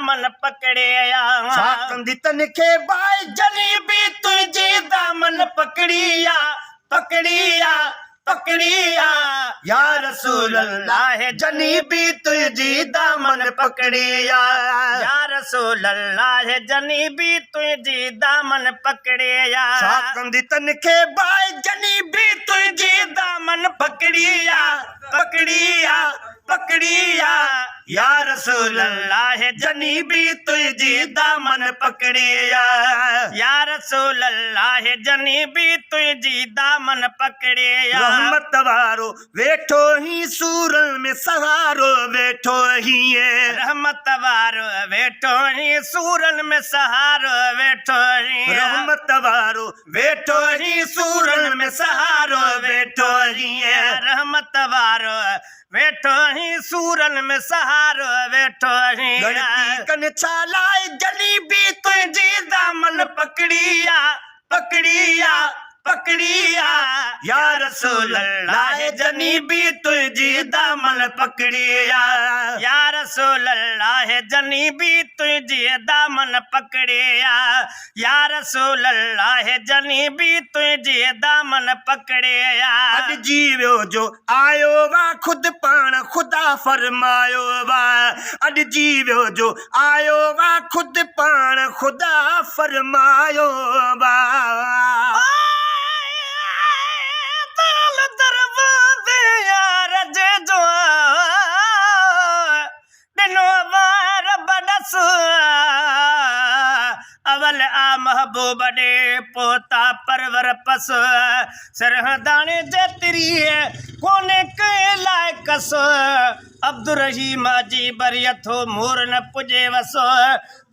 दामन पकड़िया कंदी तनखे बाई जनी भी तुझी दामन पकड़िया पकड़िया पकड़िया या रसूल अल्लाह जनी भी तुझी दामन पकड़िया या रसूल अल्लाह जनी भी तुझी दामन पकड़िया कंदी तनखे बाई जनी भी तुझी दामन पकड़िया पकड़िया पकड़िया या रसूल अल्लाह जनी भी तुझी दामन पकड़िया या रसूल अल्लाह जनी भी तुझी दामन पकड़िया रहमत वारो वेठो ही सूरन में सहारो वेठो ही है रहमत वारो वेठो ही सूरन में सहारो वेठो ही रहमत वारो वेठो ही सूरन में सहारो वेठो ही रहमत वारो वेठो ही सूरन में सहारो वेठो ही गणती कन चालाए जनी भी तुझी दामन पकड़िया पकड़िया पकड़िया या रसूल अल्लाह जनी भी तुझी दामन पकड़िया या रसूल अल्लाह जनी भी तुझी दामन पकड़िया या रसूल अल्लाह जनी भी तुझी दामन पकड़िया अॼु जीवियो जो आयो वा खुद पाण खुदा फरमायो वा अॼु जीवियो जो आयो वा खुद पाण खुदा फरमायो वा अवल आ महबूब डे पोता परवर पस सरहदाने जतरी कोने के लायक सो अब्दुर्रहीम जी बरियथो मोर न पुजे वसो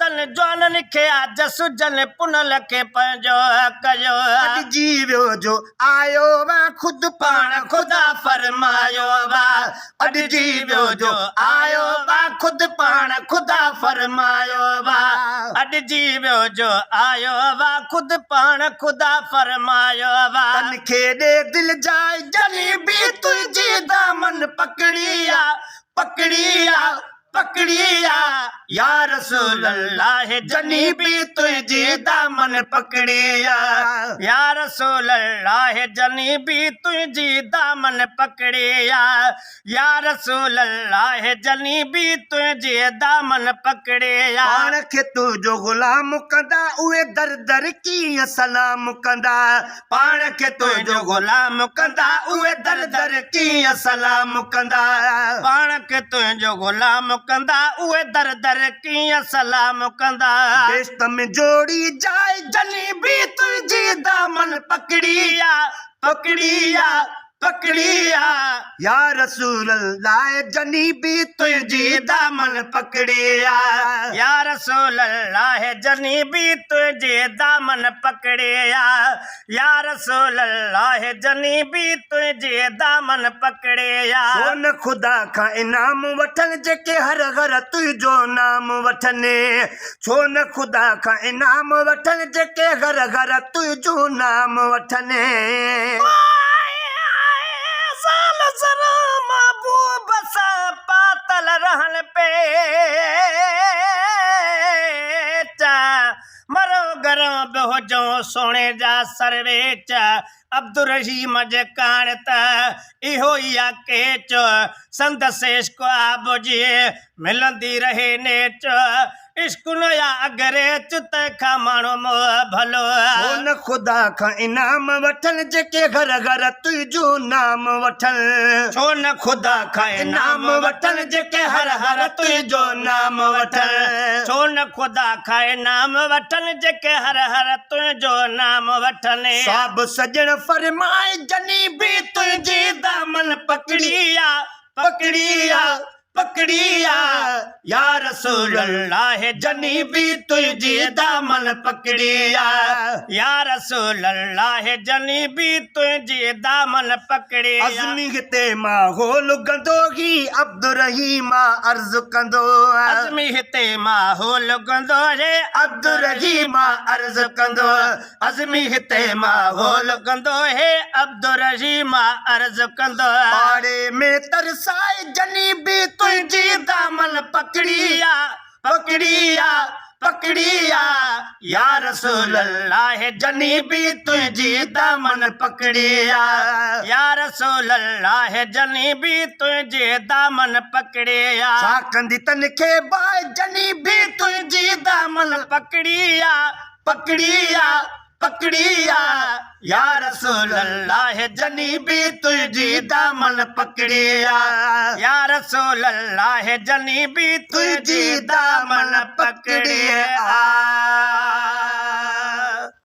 तन जवानन खे आज सुजन पुनल के पंजो कयो अॼु जीवियो जो आयो वा खुद पाण खुदा फरमायो वा अॼु जीवियो जो आयो वा खुद पाण खुदा फरमायो वा अॼु जीवियो जो आयो वा खुद पाण खुदा फरमायो वा तनखे ॾे दिल जाए जनी भी तुझी दामन पकड़िया पकड़िया पकड़िया या रसूल अल्लाह जनी भी तुझी दामन पकड़िया या रसूल अल्लाह जनी भी तुझी दामन पकड़िया या रसूल अल्लाह जनी भी तुझी दामन पकड़िया पाण खे तुंहिंजो गुलाम कंदा उहे दर दर कीअं सलाम कंदा पाण खे तुंहिंजो गुलाम कंदा उहे दर दर कीअं सलाम कंदा पाण खे तुंहिंजो गुलाम कंदा उहे दर दर कीअं सलाम कंदा बेश्त में जोड़ी जाए जनी भी तुझी दामन पकड़िया पकड़िया पकड़िया या रसूल अल्लाह जनी भी तुझी दामन पकड़िया या रसूल अल्लाह जनी भी तुझी दामन पकड़िया या रसूल अल्लाह जनी भी तुझी दामन पकड़िया सोन खुदा खां इनाम वठन जेके हर घर तुंहिंजो नाम वठनि छो न खुदा खां इनाम वठन जेके हर घर तुंहिंजो नाम वठनि साल सरा महबूब सा पातल रहन पे मरो गरो बेहोजो सोने जा सरवेच अब्दुर्रहीम जे कान त इहो ई केच संदसेश को आबुजी मिलंदी रहे नेच इश्क नया अगरे चुत खा मानो मो भलो सोन खुदा खां इनाम वठन जेके घर घर तुंहिंजो नाम वठन छो न खुदा खां इनाम वठन जेके हर हर तुंहिंजो नाम वठन छो न खुदा खां इनाम वठन जेके हर हर तुंहिंजो नाम वठन सब सजण फरमाए जनी भी तुझी दामन पकड़िया पकड़िया पकड़िया या रसूल अल्लाह जनी भी तुझी दामन पकड़िया या रसूल अल्लाह जनी भी तुझी दामन पकड़िया अज़मी हिते माहौल गंदोगी अब्दुर्रहीम अर्ज़ कंदो अज़मी हिते माहौल गंदो रे अब्दुर्रहीम अर्ज़ कंदो अज़मी हिते माहौल गंदो है अब्दुर्रहीम अर्ज़ कंदो पाड़े में तरसाए जनी भी तुझी दामन पकड़िया पकड़िया पकड़िया या रसूल अल्लाह जनी भी तुझी दामन पकड़िया या रसूल अल्लाह जनी भी तुझी दामन पकड़िया साकंदी तन खे बाय जनी भी तुझी दामन पकड़िया पकड़िया पकड़िया या रसूल अल्लाह जनी भी तुझी दामन पकड़िया या रसूल अल्लाह जनी भी तुझी दामन पकड़िया